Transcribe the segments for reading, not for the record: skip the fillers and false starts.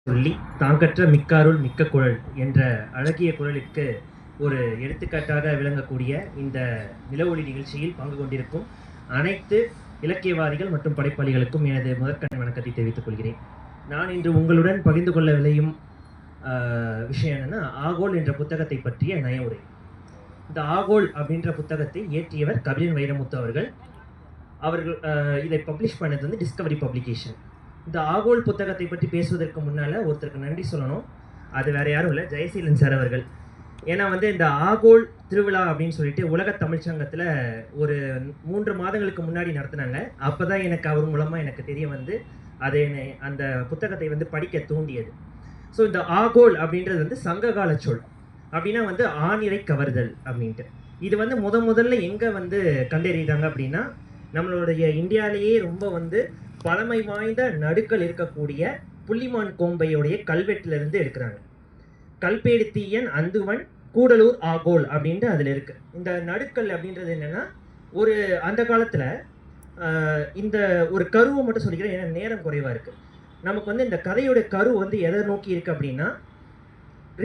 சொல்லி தாங்கற்ற மிக்காருள் மிக்க குழல் என்ற அழகிய குழலுக்கு ஒரு எடுத்துக்காட்டாக விளங்கக்கூடிய இந்த நிலவொளி நிகழ்ச்சியில் பங்கு கொண்டிருக்கும் அனைத்து இலக்கியவாதிகள் மற்றும் படைப்பாளிகளுக்கும் எனது முதற்கண் வணக்கத்தை தெரிவித்துக் கொள்கிறேன். நான் இன்று உங்களுடன் பகிர்ந்து கொள்ள விளையும் விஷயம் என்னன்னா, ஆகோல் என்ற புத்தகத்தை பற்றிய நயவுரை. இந்த ஆகோல் அப்படின்ற புத்தகத்தை இயற்றியவர் கபிலன் வைரமுத்து அவர்கள். இதை பப்ளிஷ் பண்ணது வந்து டிஸ்கவரி பப்ளிகேஷன். இந்த ஆகோல் புத்தகத்தை பற்றி பேசுவதற்கு முன்னால் ஒருத்தருக்கு நன்றி சொல்லணும். அது வேறு யாரும் இல்லை, ஜெயசீலன் சார் அவர்கள். ஏன்னா வந்து இந்த ஆகோல் திருவிழா அப்படின்னு சொல்லிட்டு உலக தமிழ் சங்கத்தில் ஒரு 3 மாதங்களுக்கு முன்னாடி நடத்தினாங்க. அப்போ தான் எனக்கு அவர் மூலமாக எனக்கு தெரிய வந்து அதை அந்த புத்தகத்தை வந்து படிக்க தூண்டியது. ஸோ இந்த ஆகோல் அப்படின்றது வந்து சங்ககால சொல். அப்படின்னா வந்து ஆணிரை கவர்தல் அப்படின்ட்டு. இது வந்து முதல்ல எங்கே வந்து கண்டறிகிறாங்க அப்படின்னா, நம்மளுடைய இந்தியாவிலேயே ரொம்ப வந்து பழமை வாய்ந்த நடுக்கள் இருக்கக்கூடிய புள்ளிமான் கோம்பையுடைய கல்வெட்டிலிருந்து எடுக்கிறாங்க. கல்பேடு தீயன் அந்துவன் கூடலூர் ஆகோல் அப்படின்ட்டு அதில் இருக்கு. இந்த நடுக்கல் அப்படின்றது என்னன்னா, ஒரு அந்த காலத்தில் இந்த ஒரு கருவை மட்டும் சொல்லிக்கிறேன், ஏன்னா நேரம் குறைவாக இருக்கு. நமக்கு வந்து இந்த கதையோட கரு வந்து எதை நோக்கி இருக்கு அப்படின்னா,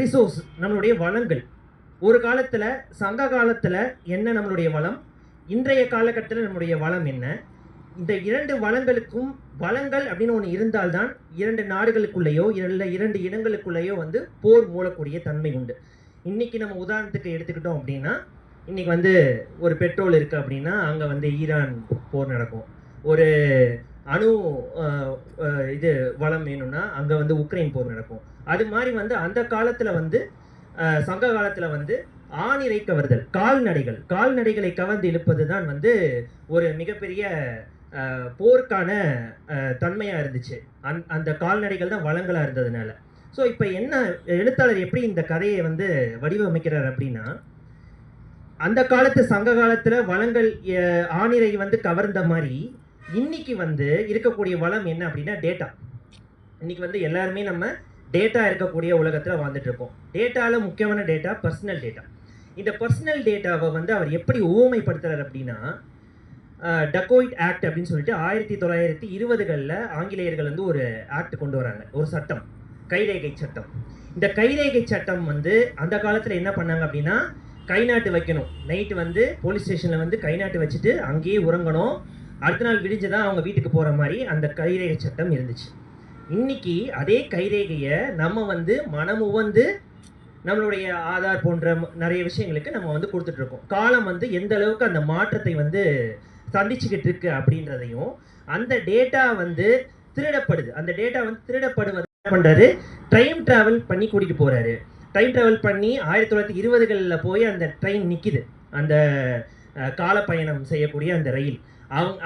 ரிசோர்ஸ், நம்மளுடைய வளங்கள். ஒரு காலத்தில் சங்க காலத்தில் என்ன நம்மளுடைய வளம், இன்றைய காலகட்டத்தில் நம்முடைய வளம் என்ன, இந்த 2 வளங்களுக்கும் வளங்கள் அப்படின்னு ஒன்று இருந்தால்தான் 2 நாடுகளுக்குள்ளேயோ இல்லை 2 இனங்களுக்குள்ளேயோ வந்து போர் மூலக்கூடிய தன்மை உண்டு. இன்னைக்கு நம்ம உதாரணத்துக்கு எடுத்துக்கிட்டோம் அப்படின்னா, இன்னைக்கு வந்து ஒரு பெட்ரோல் இருக்குது அப்படின்னா அங்கே வந்து ஈரான் போர் நடக்கும். ஒரு அணு இது வளம் வேணும்னா அங்கே வந்து உக்ரைன் போர் நடக்கும். அது மாதிரி வந்து அந்த காலத்தில் வந்து சங்க காலத்தில் வந்து ஆணிரை கவர்தல், கால்நடைகளை கவர்ந்து இழுப்பது தான் வந்து ஒரு மிகப்பெரிய போருக்கான தன்மையாக இருந்துச்சு. அந்த கால்நடைகள் தான் வளங்களாக இருந்ததுனால. ஸோ இப்போ என்ன எழுத்தாளர் எப்படி இந்த கதையை வந்து வடிவமைக்கிறார் அப்படின்னா, அந்த காலத்து சங்க காலத்தில் வளங்கள் ஆணிரை வந்து கவர்ந்த மாதிரி இன்னைக்கு வந்து இருக்கக்கூடிய வளம் என்ன அப்படின்னா டேட்டா. இன்னைக்கு வந்து எல்லாருமே நம்ம டேட்டா இருக்கக்கூடிய உலகத்தில் வாழ்ந்துட்டு இருக்கோம். டேட்டாவில் முக்கியமான டேட்டா பர்சனல் டேட்டா. இந்த பர்சனல் டேட்டாவை வந்து அவர் எப்படி ஊமைப்படுத்துறார் அப்படின்னா, டக்கோயிட் ஆக்ட் அப்படின்னு சொல்லிட்டு 1920களில் ஆங்கிலேயர்கள் வந்து ஒரு ஆக்ட் கொண்டு வராங்க, ஒரு சட்டம், கைரேகை சட்டம். இந்த கைரேகை சட்டம் வந்து அந்த காலத்தில் என்ன பண்ணாங்க அப்படின்னா, கை நாட்டு வைக்கணும். நைட்டு வந்து போலீஸ் ஸ்டேஷனில் வந்து கை நாட்டு வச்சுட்டு அங்கேயே உறங்கணும். அடுத்த நாள் விடிஞ்சுதான் அவங்க வீட்டுக்கு போகிற மாதிரி அந்த கைரேகை சட்டம் இருந்துச்சு. இன்னைக்கு அதே கைரேகையை நம்ம வந்து மனமுவந்து நம்மளுடைய ஆதார் போன்ற நிறைய விஷயங்களுக்கு நம்ம வந்து கொடுத்துட்ருக்கோம். காலம் வந்து எந்த அளவுக்கு அந்த மாற்றத்தை வந்து சந்திச்சுக்கிட்டு இருக்கு அப்படின்றதையும், அந்த டேட்டா வந்து திருடப்படுது. அந்த டேட்டா வந்து திருடப்படுவது என்ன பண்ணுறாரு, டைம் ட்ராவல் பண்ணி கூட்டிகிட்டு போகிறாரு. டைம் ட்ராவல் பண்ணி 1920களில் போய் அந்த ட்ரெயின் நிற்கிது, அந்த கால பயணம் செய்யக்கூடிய அந்த ரயில்.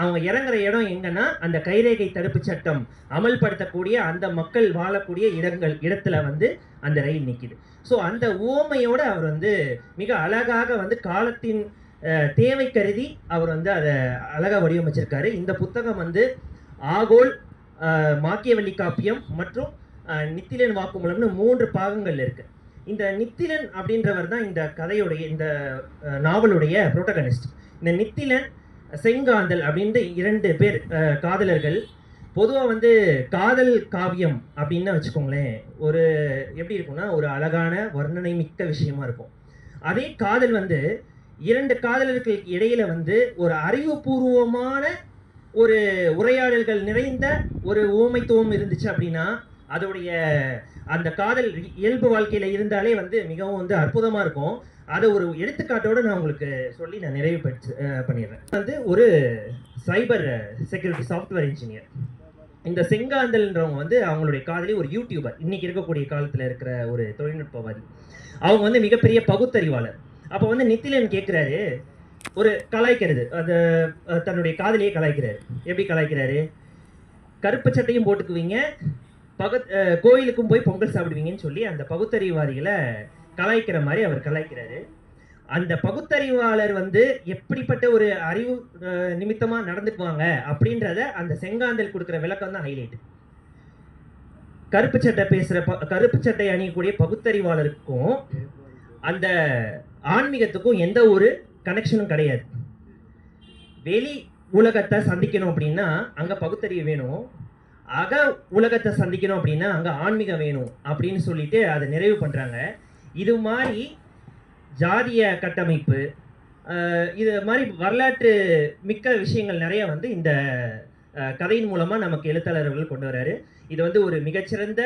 அவங்க இறங்குற இடம் எங்கன்னா அந்த கைரேகை தடுப்பு சட்டம் அமல்படுத்தக்கூடிய அந்த மக்கள் வாழக்கூடிய இடத்துல வந்து அந்த ரயில் நிற்கிது. ஸோ அந்த உவமையோடு அவர் வந்து மிக அழகாக வந்து காலத்தின் தேவை கருதி அவர் வந்து அதை அழகாக வடிவமைச்சிருக்காரு. இந்த புத்தகம் வந்து ஆகோல், மாக்கியவல்லி காப்பியம் மற்றும் நித்திலன் வாக்குமூலம்னு 3 பாகங்கள் இருக்கு. இந்த நித்திலன் அப்படின்றவர் தான் இந்த கதையுடைய, இந்த நாவலுடைய புரோட்டகனிஸ்ட். இந்த நித்திலன் செங்காந்தல் அப்படின்ற 2 பேர் காதலர்கள். பொதுவாக வந்து காதல் காவியம் அப்படின்னு வச்சுக்கோங்களேன், ஒரு எப்படி இருக்கும்னா ஒரு அழகான வர்ணனை மிக்க விஷயமா இருக்கும். அதே காதல் வந்து 2 காதலர்கள் இடையில வந்து ஒரு அறிவுபூர்வமான ஒரு உரையாடல்கள் நிறைந்த ஒரு ஊமைத்துவம் இருந்துச்சு அப்படின்னா, அதோடைய அந்த காதல் இயல்பு வாழ்க்கையில் இருந்தாலே வந்து மிகவும் வந்து அற்புதமாக இருக்கும். அதை ஒரு எடுத்துக்காட்டோடு நான் உங்களுக்கு சொல்லி நான் நிறைவு பண்ணிடுறேன். வந்து ஒரு சைபர் செக்யூரிட்டி சாஃப்ட்வேர் இன்ஜினியர். இந்த செங்காந்தல்ன்றவங்க வந்து அவங்களுடைய காதலி ஒரு யூடியூபர், இன்னைக்கு இருக்கக்கூடிய காலத்தில் இருக்கிற ஒரு தொழில்நுட்பவாதி. அவங்க வந்து மிகப்பெரிய பகுத்தறிவாளர். அப்போ வந்து நித்திலன் கேட்குறாரு, ஒரு கலாய்க்கிறது, அது தன்னுடைய காதலியை கலாய்க்கிறாரு. எப்படி கலாய்க்கிறாரு, கருப்பு சட்டையும் போட்டுக்குவீங்க, கோயிலுக்கும் போய் பொங்கல் சாப்பிடுவீங்கன்னு சொல்லி அந்த பகுத்தறிவாதிகளை கலாய்க்கிற மாதிரி அவர் கலாய்க்கிறாரு. அந்த பகுத்தறிவாளர் வந்து எப்படிப்பட்ட ஒரு அறிவு நிமித்தமா நடந்துக்குவாங்க அப்படின்றத அந்த செங்காந்தல் கொடுக்குற விளக்கம் தான் ஹைலைட். கருப்பு சட்டை அணியக்கூடிய பகுத்தறிவாளருக்கும் அந்த ஆன்மீகத்துக்கும் எந்த ஒரு கனெக்ஷனும் கிடையாது. வெளி உலகத்தை சந்திக்கணும் அப்படின்னா அங்க பகுத்தறிவு வேணும். அக உலகத்தை சந்திக்கணும் அப்படின்னா அங்கே ஆன்மீகம் வேணும் அப்படின்னு சொல்லிட்டு அதை நிறைவு பண்ணுறாங்க. இது மாதிரி ஜாதிய கட்டமைப்பு, இது மாதிரி வரலாற்று மிக்க விஷயங்கள் நிறைய வந்து இந்த கதையின் மூலமாக நமக்கு எழுத்தாளர்கள் கொண்டு வர்றாரு. இது வந்து ஒரு மிகச்சிறந்த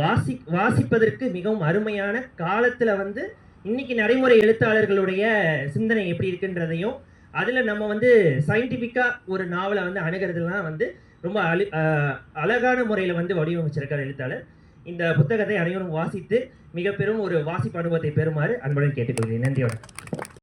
வாசிப்பதற்கு மிகவும் அருமையான காலத்தில் வந்து இன்னைக்கு நடைமுறை எழுத்தாளர்களுடைய சிந்தனை எப்படி இருக்குன்றதையும், அதில் நம்ம வந்து சயின்டிஃபிக்காக ஒரு நாவலை வந்து அணுகிறதுலாம் வந்து ரொம்ப அழகான முறையில் வந்து வடிவமைச்சிருக்கார் எழுத்தாளர். இந்த புத்தகத்தை அனைவரும் வாசித்து மிக பெரும் ஒரு வாசிப்பு அனுபவத்தை பெறுமாறு அன்புடன் கேட்டுக்கொள்கிறேன். நன்றி, வணக்கம்.